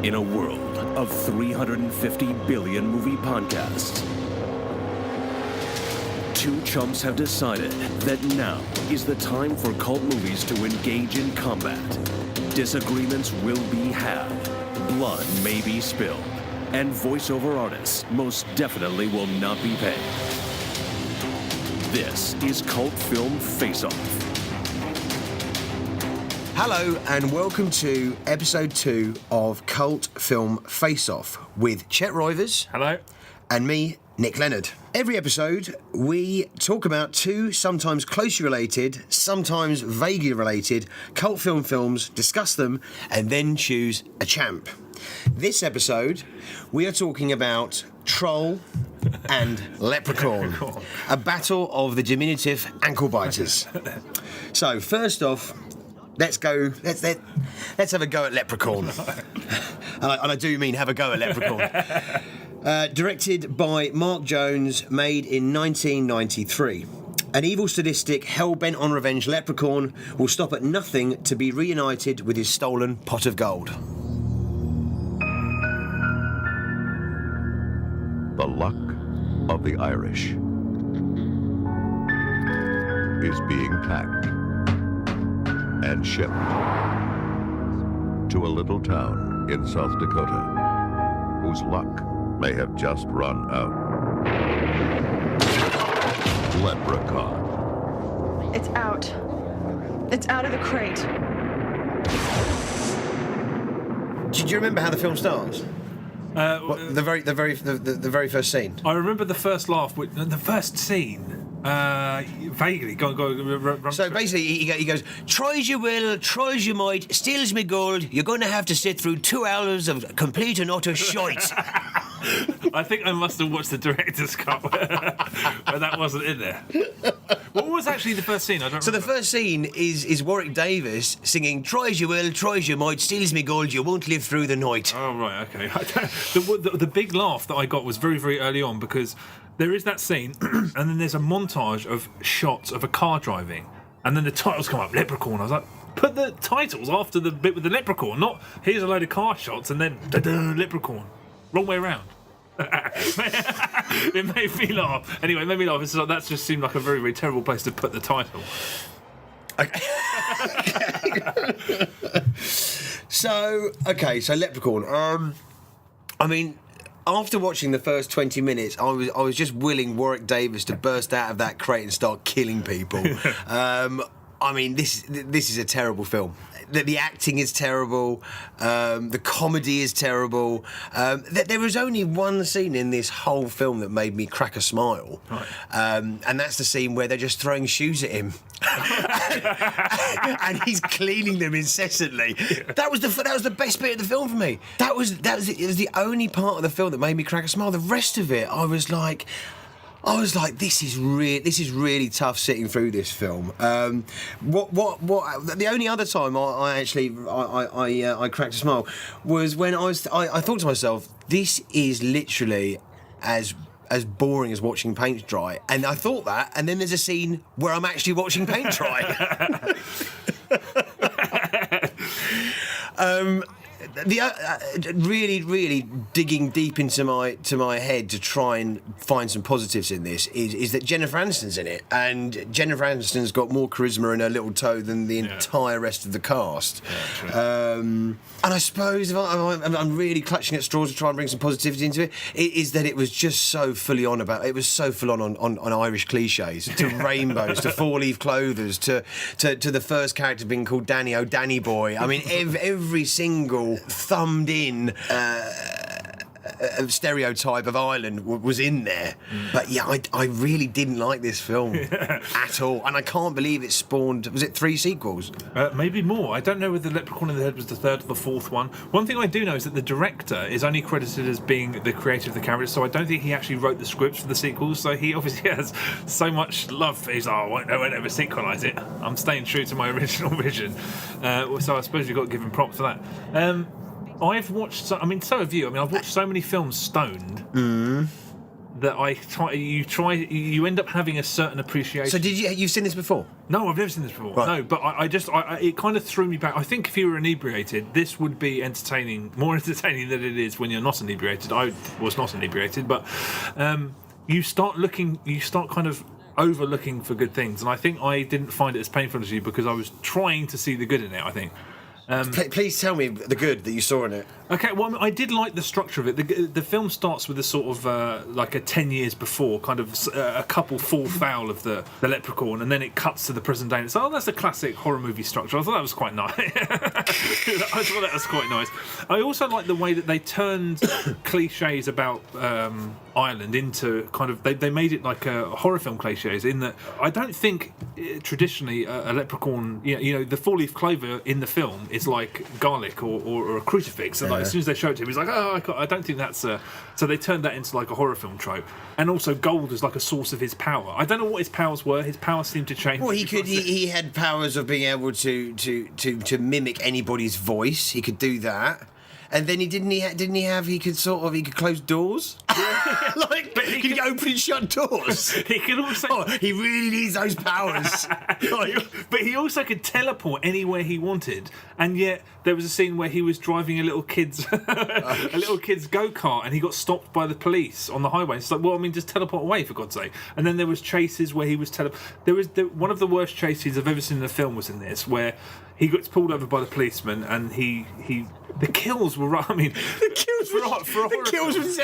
In a world of 350 billion movie podcasts, two chumps have decided that now is the time for cult movies to engage in combat. Disagreements will be had, blood may be spilled, and voiceover artists most definitely will not be paid. This is Cult Film Face-Off. Hello and welcome to episode 2 of Cult Film Face-Off with Chet Roivers. Hello. And me, Nick Leonard. Every episode, we talk about two sometimes closely related, sometimes vaguely related cult films, discuss them, and then choose a champ. This episode, we are talking about Troll and Leprechaun, a battle of the diminutive ankle biters. So, first off, let's have a go at Leprechaun. and I do mean have a go at Leprechaun. Directed by Mark Jones, made in 1993. An evil sadistic, hell-bent on revenge leprechaun will stop at nothing to be reunited with his stolen pot of gold. The luck of the Irish is being packed and shipped to a little town in South Dakota whose luck may have just run out. Leprechaun. It's out. It's out of the crate. Do you remember how the film starts? The very first scene. I remember the first laugh, the first scene. Vaguely. Go. So basically, he goes, try as you will, try as you might, steals me gold, you're going to have to sit through 2 hours of complete and utter shite. I think I must have watched the director's cut where that wasn't in there. What was actually the first scene? I don't remember. The first scene is Warwick Davis singing, try as you will, try as you might, steals me gold, you won't live through the night. Oh, right, okay. The big laugh that I got was very, very early on because there is that scene and then there's a montage of shots of a car driving and then the titles come up, Leprechaun. I was like, put the titles after the bit with the leprechaun, not here's a load of car shots and then Leprechaun. Wrong way around. It made me laugh. Anyway, it made me laugh. It's like, that just seemed like a very, very terrible place to put the title. Okay. So Leprechaun. I mean, after watching the first 20 minutes, I was just willing Warwick Davis to burst out of that crate and start killing people. I mean, this is a terrible film. The acting is terrible. The comedy is terrible. There was only one scene in this whole film that made me crack a smile, right. And that's the scene where they're just throwing shoes at him, and he's cleaning them incessantly. Yeah. That was the best bit of the film for me. It was the only part of the film that made me crack a smile. The rest of it, I was like, this is really tough sitting through this film. The only other time I cracked a smile was when I thought to myself, this is literally as boring as watching paint dry. And I thought that, and then there's a scene where I'm actually watching paint dry. Really digging deep into my head to try and find some positives in this is that Jennifer Aniston's in it, and Jennifer Aniston's got more charisma in her little toe than the entire rest of the cast. Yeah, and I suppose if I'm really clutching at straws to try and bring some positivity into it, is that it was just so full on Irish cliches, to rainbows, to four-leaf clovers, to the first character being called Danny, oh Danny boy. I mean, every single thumbed in stereotype of Ireland was in there. But yeah, I really didn't like this film at all, and I can't believe it spawned, was it 3 sequels? Maybe more. I don't know whether Leprechaun in the Head was the 3rd or the 4th one. One thing I do know is that the director is only credited as being the creator of the character, so I don't think he actually wrote the scripts for the sequels, so he obviously has so much love. He's like, I won't ever sequelize it. I'm staying true to my original vision. So I suppose you've got to give him props for that. I've watched, so have you. I mean, I've watched so many films stoned that you end up having a certain appreciation. So you've seen this before? No, I've never seen this before. Right. No, but it kind of threw me back. I think if you were inebriated, this would be entertaining, more entertaining than it is when you're not inebriated. I was not inebriated, but you start kind of overlooking for good things, and I think I didn't find it as painful as you because I was trying to see the good in it, I think. Please tell me the good that you saw in it. Okay, well, I did like the structure of it. The film starts with a sort of like a 10 years before, kind of a couple fall foul of the leprechaun, and then it cuts to the present day. And it's that's a classic horror movie structure. I thought that was quite nice. I also like the way that they turned cliches about Ireland into kind of they made it like a horror film cliches. In that, I don't think traditionally a leprechaun, the four-leaf clover in the film is like garlic or a crucifix. And as soon as they show it to him, he's like, "Oh, I don't think that's." So they turned that into like a horror film trope, and also gold is like a source of his power. I don't know what his powers were. His powers seemed to change. Well, he had powers of being able to mimic anybody's voice. He could do that. And then he could close doors. But he could open and shut doors. He could also. He really needs those powers. But he also could teleport anywhere he wanted. And yet there was a scene where he was driving a little kid's go-kart, and he got stopped by the police on the highway. It's like, well, I mean, just teleport away for God's sake. And then there was chases where he was one of the worst chases I've ever seen in a film was in this, where he gets pulled over by the policeman, and the kills were right. I mean, the kills were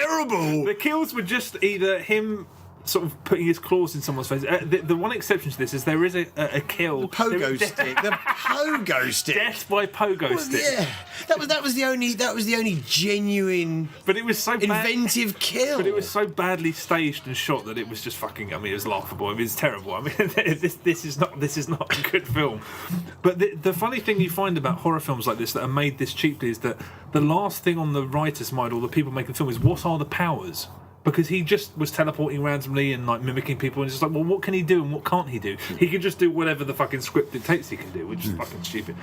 terrible. The kills were just either him sort of putting his claws in someone's face. The one exception to this is there is a kill. The pogo stick. The pogo stick. Death by pogo stick. Yeah, that was the only genuine. But it was so inventive kill. But it was so badly staged and shot that it was just fucking. I mean, it was laughable. I mean, it's terrible. I mean, this is not a good film. But the funny thing you find about horror films like this that are made this cheaply is that the last thing on the writer's mind or the people making the film is what are the powers. Because he just was teleporting randomly and like mimicking people, and it's just like, well, what can he do and what can't he do? He can just do whatever the fucking script dictates he can do, which is fucking stupid.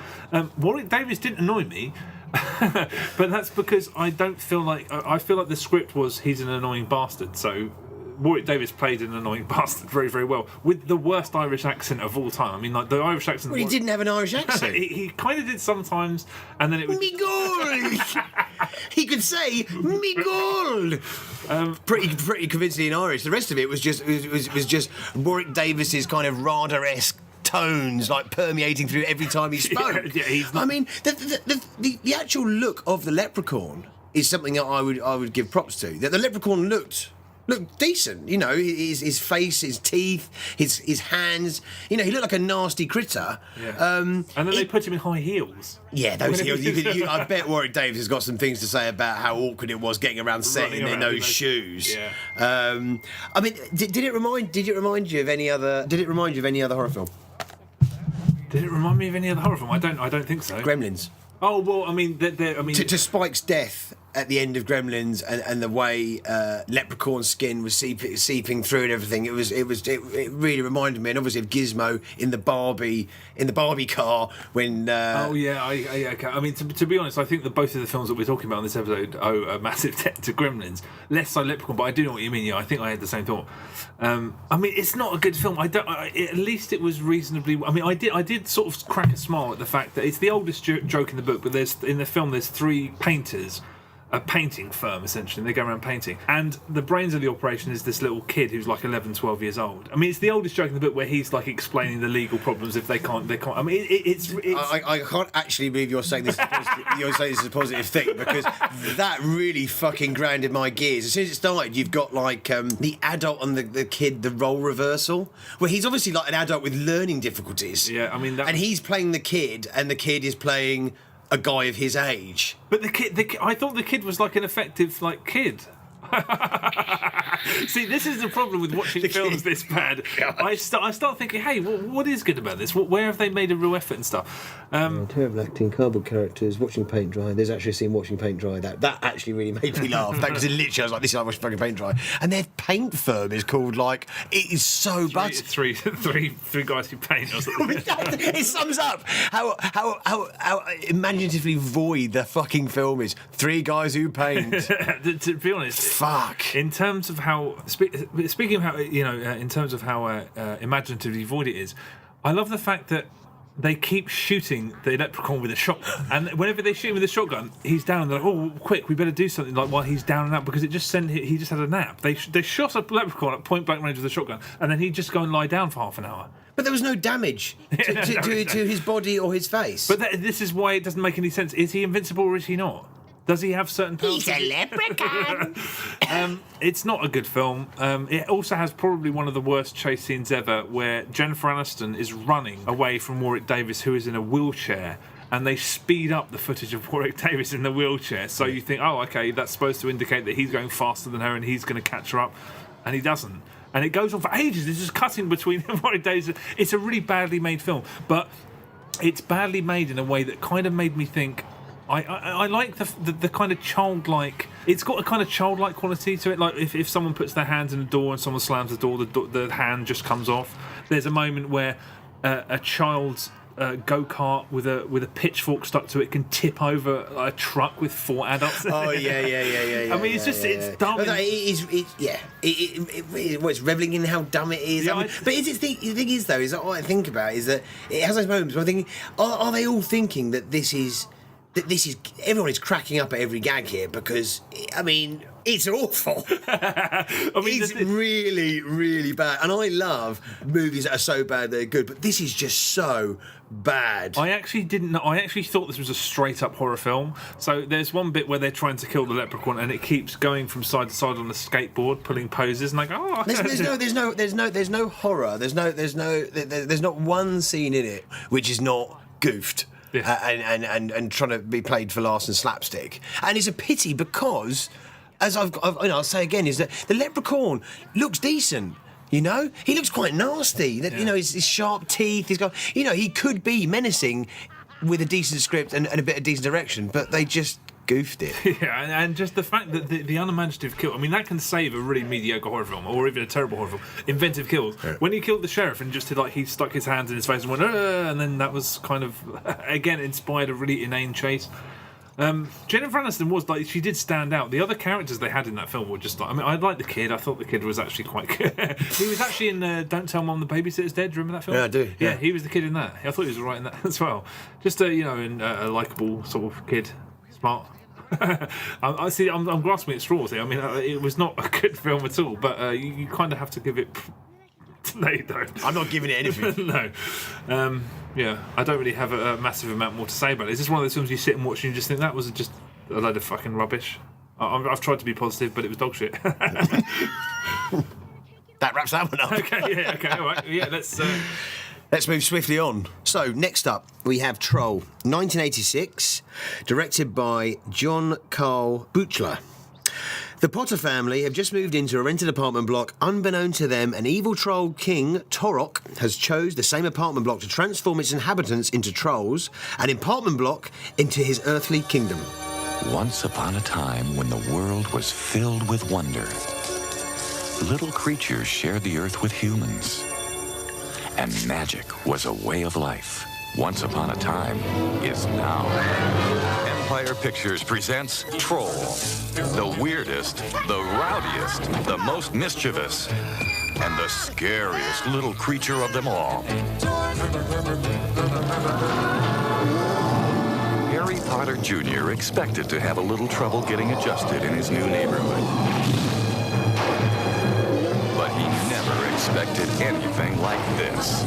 Warwick Davis didn't annoy me, but that's because I feel like the script was he's an annoying bastard. So Warwick Davis played an annoying bastard very, very well with the worst Irish accent of all time. I mean, like the Irish accent. Well, he didn't have an Irish accent. he kind of did sometimes, and then it was. Me goal. He could say me goal. Pretty convincingly in Irish. The rest of it was just Warwick Davis's kind of Radar-esque tones like permeating through every time he spoke. I mean, the actual look of the leprechaun is something that I would give props to. That the leprechaun looked decent, his face, his teeth, his hands. He looked like a nasty critter. Yeah. And then they put him in high heels. Yeah, those heels. I bet Warwick Davis has got some things to say about how awkward it was getting around set in those shoes. Yeah. I mean, did it remind you of any other? Did it remind you of any other horror film? Did it remind me of any other horror film? I don't think so. Gremlins. Oh well, I mean, to Spike's death at the end of Gremlins, and the way Leprechaun skin was seeping through and everything, it really reminded me, and obviously of Gizmo in the Barbie car when. Oh yeah, okay. I mean, to be honest, I think that both of the films that we're talking about in this episode owe a massive debt to Gremlins. Less so Leprechaun, but I do know what you mean. Yeah, I think I had the same thought. I mean, it's not a good film. At least it was reasonably. I mean, I did sort of crack a smile at the fact that it's the oldest joke in the book, but in the film there's three painters. A painting firm, essentially. They go around painting. And the brains of the operation is this little kid who's like 11, 12 years old. I mean, it's the oldest joke in the book where he's like explaining the legal problems if they can't. I mean, it's I can't actually believe you're saying this is positive, a positive thing, because that really fucking grounded my gears. As soon as it started, you've got like the adult and the kid, the role reversal, where he's obviously like an adult with learning difficulties. Yeah, I mean... And he's playing the kid, and the kid is playing a guy of his age. But the kid, I thought the kid was like an effective like kid. See, this is the problem with watching films this bad. I start thinking, hey, what is good about this? Where have they made a real effort and stuff? Terrible acting, cardboard characters, watching paint dry. There's actually a scene watching paint dry that actually really made me laugh. Because literally I was like, this is how I watch fucking paint dry. And their paint firm is called like, it is so bad. Three guys who paint or something. It sums up how imaginatively void the fucking film is. Three guys who paint. To be honest, Fuck. In terms of how, speaking of how, in terms of how imaginatively void it is, I love the fact that they keep shooting the Leprechaun with a shotgun, and whenever they shoot him with a shotgun, he's down. And they're like, "Oh, quick, we better do something!" Like while he's down and out, because it just he just had a nap. They shot a Leprechaun at point blank range with a shotgun, and then he'd just go and lie down for half an hour. But there was no damage to his body or his face. But this is why it doesn't make any sense. Is he invincible or is he not? Does he have certain powers? He's a leprechaun. It's not a good film. It also has probably one of the worst chase scenes ever, where Jennifer Aniston is running away from Warwick Davis, who is in a wheelchair, and they speed up the footage of Warwick Davis in the wheelchair. So you think, oh, okay, that's supposed to indicate that he's going faster than her and he's going to catch her up, and he doesn't. And it goes on for ages. It's just cutting between Warwick Davis. It's a really badly made film, but it's badly made in a way that kind of made me think. I like the kind of childlike. It's got a kind of childlike quality to it. Like if someone puts their hands in the door and someone slams the door, the hand just comes off. There's a moment where a child's go-kart with a pitchfork stuck to it can tip over a truck with 4 adults. Oh yeah. I mean, it's dumb. But it's reveling in how dumb it is. Yeah, but the thing is, though, is that what I think about is that it has those moments where I'm thinking, are they all thinking that this is everyone is cracking up at every gag here, because I mean it's awful. It's really, really bad, and I love movies that are so bad they're good, but this is just so bad. I actually didn't know. I actually thought this was a straight up horror film. So there's one bit where they're trying to kill the leprechaun, and it keeps going from side to side on a skateboard, pulling poses, and I go, oh. There's no horror. There's not one scene in it which is not goofed. Yeah. And trying to be played for laughs and slapstick, and it's a pity because, as I'll say again, is that the leprechaun looks decent. He looks quite nasty. His sharp teeth. He's got. He could be menacing with a decent script and a bit of decent direction, but they just goofed it. Yeah, and just the fact that the unimaginative kill, I mean, that can save a really mediocre horror film, or even a terrible horror film. Inventive kills. Yeah. When he killed the sheriff and just he stuck his hands in his face and went, and then that was kind of, again, inspired a really inane chase. Jennifer Aniston was she did stand out. The other characters they had in that film were just I liked the kid. I thought the kid was actually quite good. He was actually in Don't Tell Mom the Babysitter's Dead. Do you remember that film? Yeah, I do. Yeah, he was the kid in that. I thought he was all right in that as well. Just a likeable sort of kid, smart. I'm grasping at straws here. I mean, it was not a good film at all, but you kind of have to give it. No, you don't. I'm not giving it anything. No. I don't really have a massive amount more to say about it. It's just one of those films you sit and watch and you just think that was just a load of fucking rubbish. I've tried to be positive, but it was dog shit. That wraps that one up. Okay, all right. Yeah, Let's move swiftly on. So, next up, we have Troll, 1986, directed by John Carl Buechler. The Potter family have just moved into a rented apartment block. Unbeknown to them, an evil troll king, Torok, has chose the same apartment block to transform its inhabitants into trolls, an apartment block into his earthly kingdom. Once upon a time when the world was filled with wonder, little creatures shared the earth with humans. And magic was a way of life. Once Upon a Time is now. Empire Pictures presents Troll. The weirdest, the rowdiest, the most mischievous, and the scariest little creature of them all. Harry Potter Jr. expected to have a little trouble getting adjusted in his new neighborhood. But he never expected anything like this.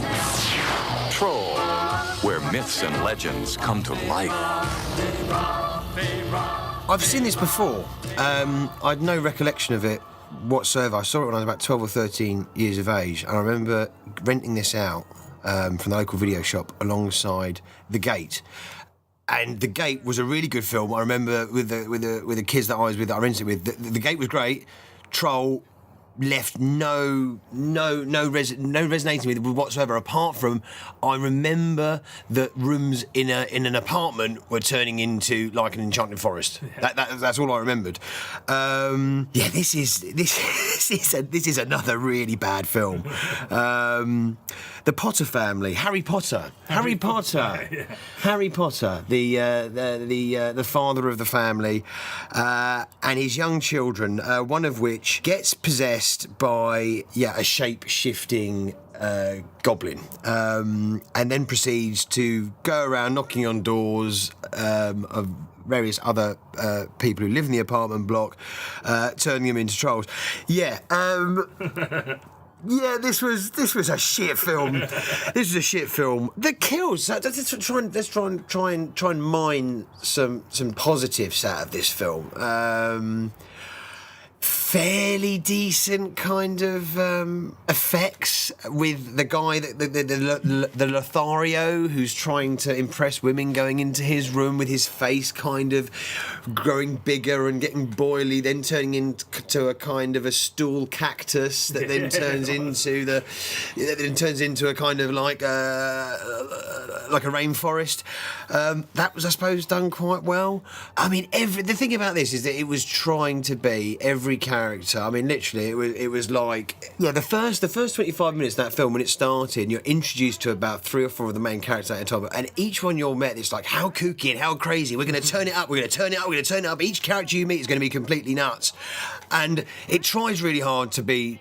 Troll, where myths and legends come to life. I've seen this before. I had no recollection of it whatsoever. I saw it when I was about 12 or 13 years of age, and I remember renting this out from the local video shop alongside The Gate. And The Gate was a really good film. I remember with the kids that I was with, that I rented it with, The Gate was great. Troll left no resonating with whatsoever. Apart from, I remember that rooms in an apartment were turning into like an enchanted forest. Yeah. That's all I remembered. This is another really bad film. The Potter family, Harry Potter, the father of the family, and his young children, one of which gets possessed by a shape-shifting goblin, and then proceeds to go around knocking on doors of various other people who live in the apartment block, turning them into trolls. This was a shit film. This was a shit film. The kills. Let's try and mine some positives out of this film. Fairly decent kind of effects with the guy, the Lothario, who's trying to impress women, going into his room with his face kind of growing bigger and getting boily, then turning into a kind of a stool cactus that then turns into a kind of like a rainforest. That was, I suppose, done quite well. I mean, the thing about this is that it was trying to be every character. I mean, literally, it was like the first 25 minutes of that film, when it started, you're introduced to about 3 or 4 of the main characters at the top, and each one you're met, it's like, how kooky and how crazy. We're going to turn it up. We're going to turn it up. We're going to turn it up. Each character you meet is going to be completely nuts, and it tries really hard to be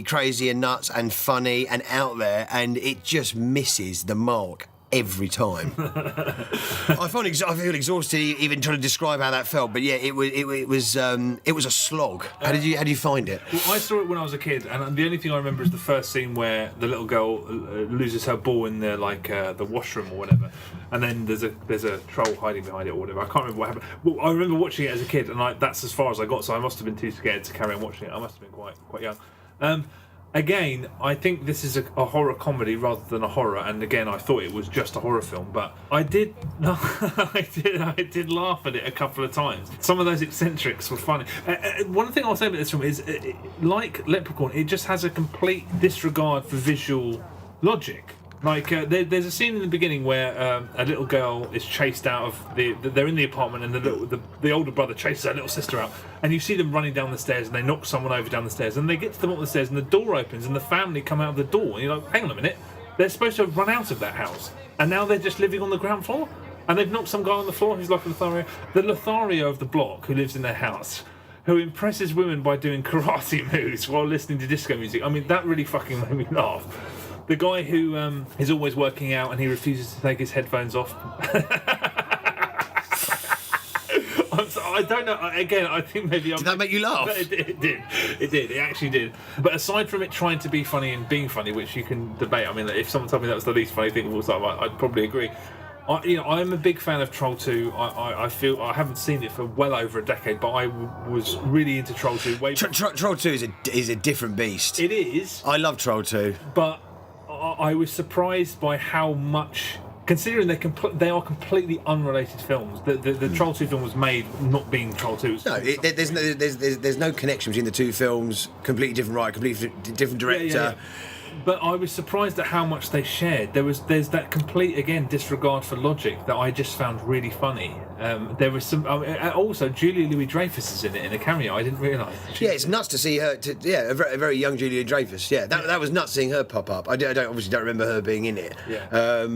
crazy and nuts and funny and out there, and it just misses the mark every time. I feel exhausted even trying to describe how that felt, but yeah, it was a slog. How did you find it? Well, I saw it when I was a kid, and the only thing I remember is the first scene where the little girl loses her ball in the washroom or whatever, and then there's a troll hiding behind it or whatever. I can't remember what happened. Well, I remember watching it as a kid, and that's as far as I got. So I must have been too scared to carry on watching it. I must have been quite young. Again, I think this is a horror comedy rather than a horror, and again, I thought it was just a horror film, but I did laugh at it a couple of times. Some of those eccentrics were funny. One thing I'll say about this film is, like Leprechaun, it just has a complete disregard for visual logic. Like, there's a scene in the beginning where a little girl is chased out of they're in the apartment, and the older brother chases her little sister out, and you see them running down the stairs, and they knock someone over down the stairs, and they get to the bottom of the stairs, and the door opens, and the family come out of the door, and you're like, hang on a minute, they're supposed to have run out of that house, and now they're just living on the ground floor, and they've knocked some guy on the floor who's like a Lothario. The Lothario of the block, who lives in their house, who impresses women by doing karate moves while listening to disco music. I mean, that really fucking made me laugh. The guy who is always working out and he refuses to take his headphones off. I don't know. Again, I think maybe... Did that make you laugh? It did. It actually did. But aside from it trying to be funny and being funny, which you can debate, I mean, if someone told me that was the least funny thing of all time, I'd probably agree. I'm a big fan of Troll 2. I feel I haven't seen it for well over a decade, but I was really into Troll 2. Troll 2 is a different beast. It is. I love Troll 2. But I was surprised by how much, considering they are completely unrelated films. The Troll 2 film was made not being Troll 2. No, there's no connection between the two films. Completely different writer, completely different director. Yeah. But I was surprised at how much they shared. There's that complete, again, disregard for logic that I just found really funny. There was some... also, Julia Louis-Dreyfus is in it in a cameo. I didn't realise. Yeah, it's nuts to see her... a very young Julia Dreyfus. Yeah, that was nuts seeing her pop up. I obviously don't remember her being in it. Yeah.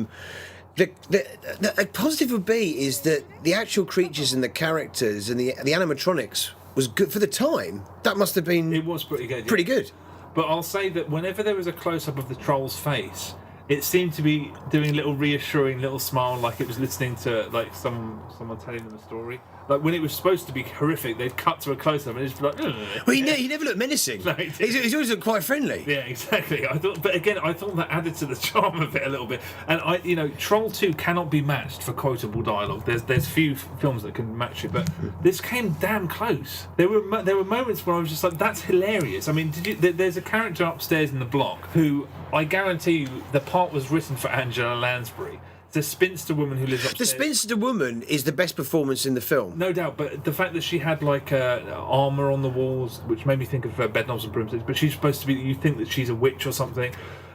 The positive would be is that the actual creatures and the characters and the animatronics was good for the time. That must have been... It was pretty good. Yeah. Pretty good. But I'll say that whenever there was a close-up of the troll's face, it seemed to be doing a little reassuring little smile, like it was listening to like someone telling them a story. Like when it was supposed to be horrific, they'd cut to a close-up and it'd just be like... Well, he never looked menacing. No, he's always looked quite friendly. Yeah, exactly. I thought that added to the charm of it a little bit. And Troll 2 cannot be matched for quotable dialogue. There's few films that can match it, but this came damn close. There were moments where I was just like, that's hilarious. I mean, there's a character upstairs in the block who I guarantee you the part was written for Angela Lansbury. It's a spinster woman who lives The upstairs. spinster woman is the best performance in the film. No doubt, but the fact that she had like armour on the walls, which made me think of Bedknobs and Broomsticks, but she's supposed to be, you think that she's a witch or something.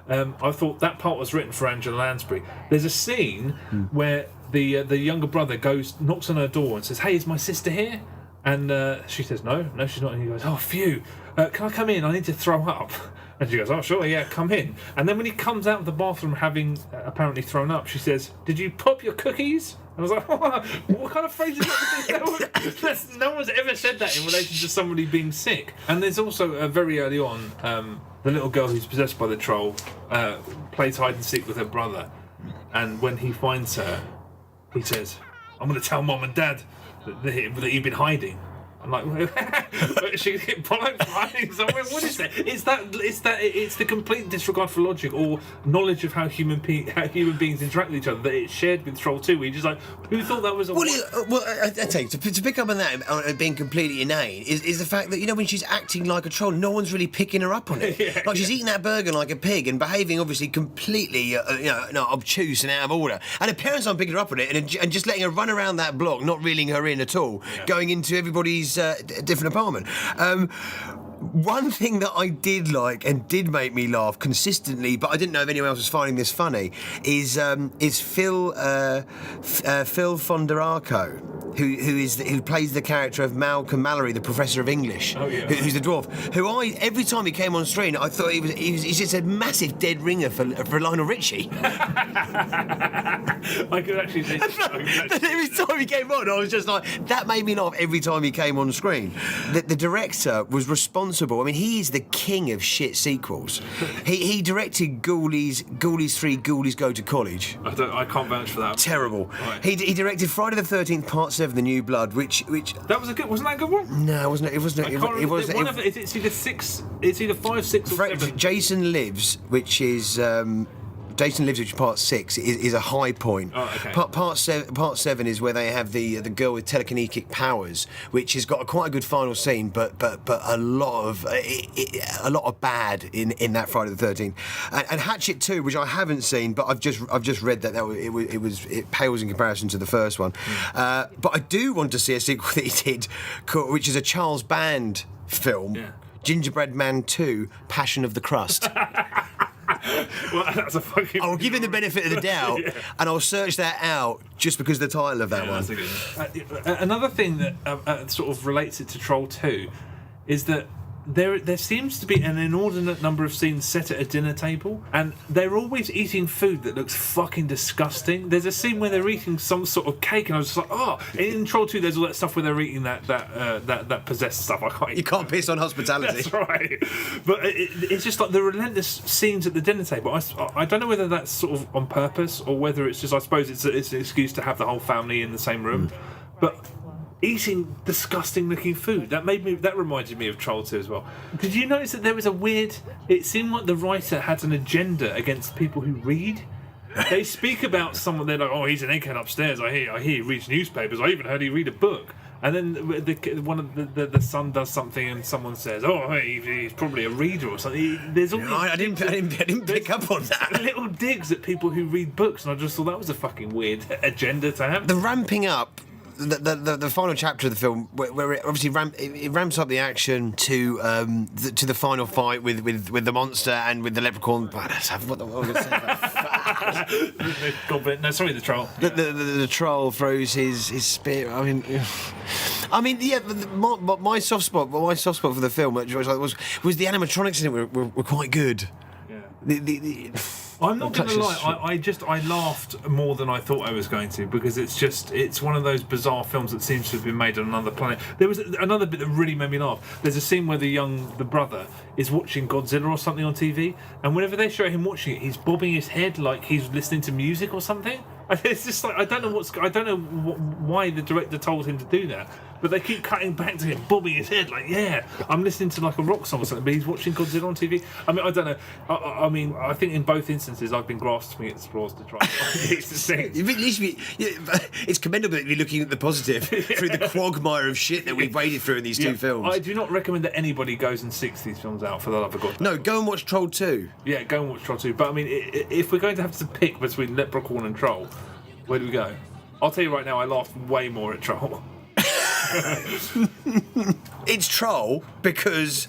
I thought that part was written for Angela Lansbury. There's a scene where the younger brother knocks on her door and says, "Hey, is my sister here?" And she says, no, she's not. And he goes, "Oh, phew, can I come in? I need to throw up." And she goes, "Oh, sure, yeah, come in." And then when he comes out of the bathroom having apparently thrown up, she says, "Did you pop your cookies?" And I was like, what kind of phrase is that? No one's ever said that in relation to somebody being sick. And there's also, very early on, the little girl who's possessed by the troll plays hide and seek with her brother. And when he finds her, he says, "I'm going to tell Mom and Dad that you've been hiding." I'm like, she get bollocks for hiding somewhere. What is that? It's the complete disregard for logic or knowledge of how human beings interact with each other that it's shared with Troll 2. Where you're just like, who thought that was a... Well, I tell you, to pick up on that and being completely inane is the fact that, you know, when she's acting like a troll, no one's really picking her up on it. Yeah. Like, she's eating that burger like a pig and behaving obviously completely obtuse and out of order. And her parents aren't picking her up on it and just letting her run around that block, not reeling her in at all, going into everybody's different apartment. One thing that I did like and did make me laugh consistently, but I didn't know if anyone else was finding this funny, is Phil Fondacaro, who plays the character of Malcolm Mallory, the Professor of English, who's the dwarf. Who every time he came on screen, I thought he just a massive dead ringer for Lionel Richie. I could actually see. Every time he came on, I was just like, that made me laugh every time he came on screen. The director was responsible. I mean, he is the king of shit sequels. He directed Ghoulies 3, Ghoulies Go to College. I can't vouch for that. Terrible. Right. He directed Friday the 13th Part 7, The New Blood, which That was a good. Wasn't that a good one? no, it wasn't. It wasn't. I can't remember. It's either 6. It's either 5, 6, or 7. Jason Lives, which is Part 6, is a high point. Oh, okay. Part 7 is where they have the girl with telekinetic powers, which has got quite a good final scene, but a lot of bad in that Friday the 13th. And Hatchet 2, which I haven't seen, but I've just read that it pales in comparison to the first one. But I do want to see a sequel that he did, which is a Charles Band film. Yeah. Gingerbread Man 2, Passion of the Crust. Well, that's a fucking... I'll give him the benefit of the doubt, and I'll search that out just because of the title of that one. That's a good one. Another thing that sort of relates it to Troll 2 is that there seems to be an inordinate number of scenes set at a dinner table, and they're always eating food that looks fucking disgusting. There's a scene where they're eating some sort of cake, and I was just like, oh. In Troll 2, there's all that stuff where they're eating that possessed stuff. You can't piss on hospitality. That's right. But it's just like the relentless scenes at the dinner table. I don't know whether that's sort of on purpose or whether it's just, I suppose it's an excuse to have the whole family in the same room. But eating disgusting looking food, that reminded me of Troll 2 as well. Did you notice that there was it seemed like the writer had an agenda against people who read? They speak about someone, they're like, oh, he's an egghead upstairs, I hear he reads newspapers, I even heard he read a book. And then one of the son does something, and someone says, "Oh, he's probably a reader or something." There's all I didn't pick up on that. Little digs at people who read books, and I just thought that was a fucking weird agenda to have. The ramping up. The final chapter of the film, where it obviously ramps up the action to the final fight with the monster and with the leprechaun. What the hell was I going to say? Goblin. No, sorry, the troll. The troll throws his spear. I mean, yeah. My soft spot for the film, which was the animatronics in it were quite good. Yeah. I'm not going to lie, I laughed more than I thought I was going to, because it's one of those bizarre films that seems to have been made on another planet. There was another bit that really made me laugh. There's a scene where the brother is watching Godzilla or something on TV, and whenever they show him watching it, he's bobbing his head like he's listening to music or something. It's just like, I don't know why the director told him to do that, but they keep cutting back to him bobbing his head like, yeah, I'm listening to like a rock song or something, but he's watching Godzilla on TV. I mean, I don't know. I think in both instances I've been grasping at straws to try. It's commendable that you're looking at the positive through the quagmire of shit that we've waded through in these two films. I do not recommend that anybody goes and seeks these films out, for the love of God. No, go and watch Troll 2. Yeah, go and watch Troll 2. But I mean, if we're going to have to pick between Leprechaun and Troll, Where do we go? I'll tell you right now, I laughed way more at Troll. It's Troll because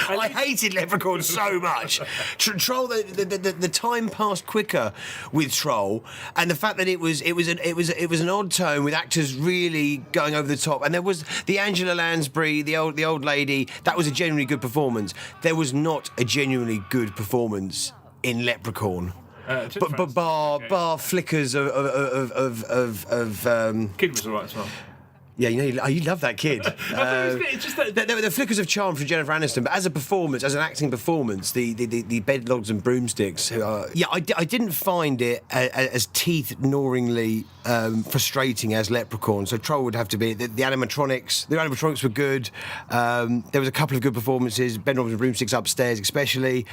I hated Leprechaun so much. Troll, the time passed quicker with Troll, and the fact that it was an odd tone with actors really going over the top, and there was the Angela Lansbury, the old lady. That was a genuinely good performance. There was not a genuinely good performance in Leprechaun. But bar flickers of Kid was alright as well. yeah, you love that kid. It's just that The flickers of charm from Jennifer Aniston, but as a performance, as an acting performance, the bedlogs and broomsticks. I didn't find it as teeth-gnawingly frustrating as Leprechaun. So Troll would have to be the animatronics. The animatronics were good. There was a couple of good performances. Bedlogs and broomsticks upstairs, especially.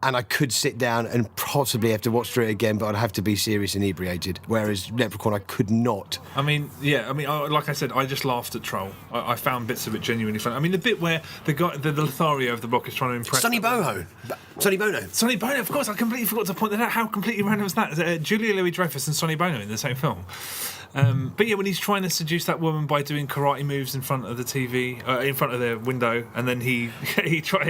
And I could sit down and possibly have to watch through it again, but I'd have to be serious inebriated. Whereas Leprechaun, I could not. Like I said, I just laughed at Troll. I found bits of it genuinely funny. I mean, the bit where the Lothario of the Rock is trying to impress... Sonny Bono, of course, I completely forgot to point that out. How completely random was that? Julia Louis-Dreyfus and Sonny Bono in the same film. But yeah, when he's trying to seduce that woman by doing karate moves in front of the TV, in front of the window, and then he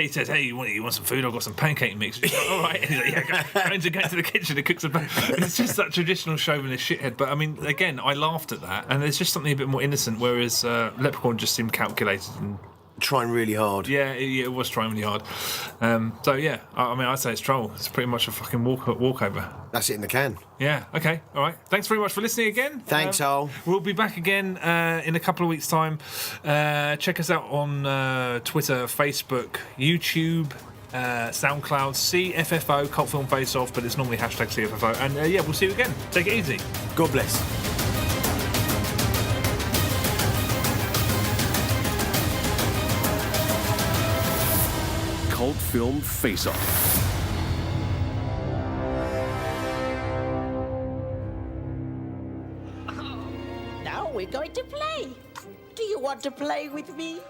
says, "Hey, you want some food? I've got some pancake mix." She's like, "All right." And he's like, "Yeah, go into the kitchen and cook some pancakes." It's just that traditional chauvinist shithead. But I mean, again, I laughed at that, and there's just something a bit more innocent. Whereas Leprechaun just seemed calculated and trying really hard. Yeah, it was trying really hard. So yeah, I'd say it's Troll. It's pretty much a fucking walkover. That's it in the can. Yeah, okay, all right. Thanks very much for listening again. Thanks, Al. We'll be back again in a couple of weeks' time. Check us out on Twitter, Facebook, YouTube, SoundCloud, CFFO, Cult Film Face Off, but it's normally hashtag CFFO. And yeah, we'll see you again. Take it easy. God bless. Cult Film Face Off. Now we're going to play. Do you want to play with me?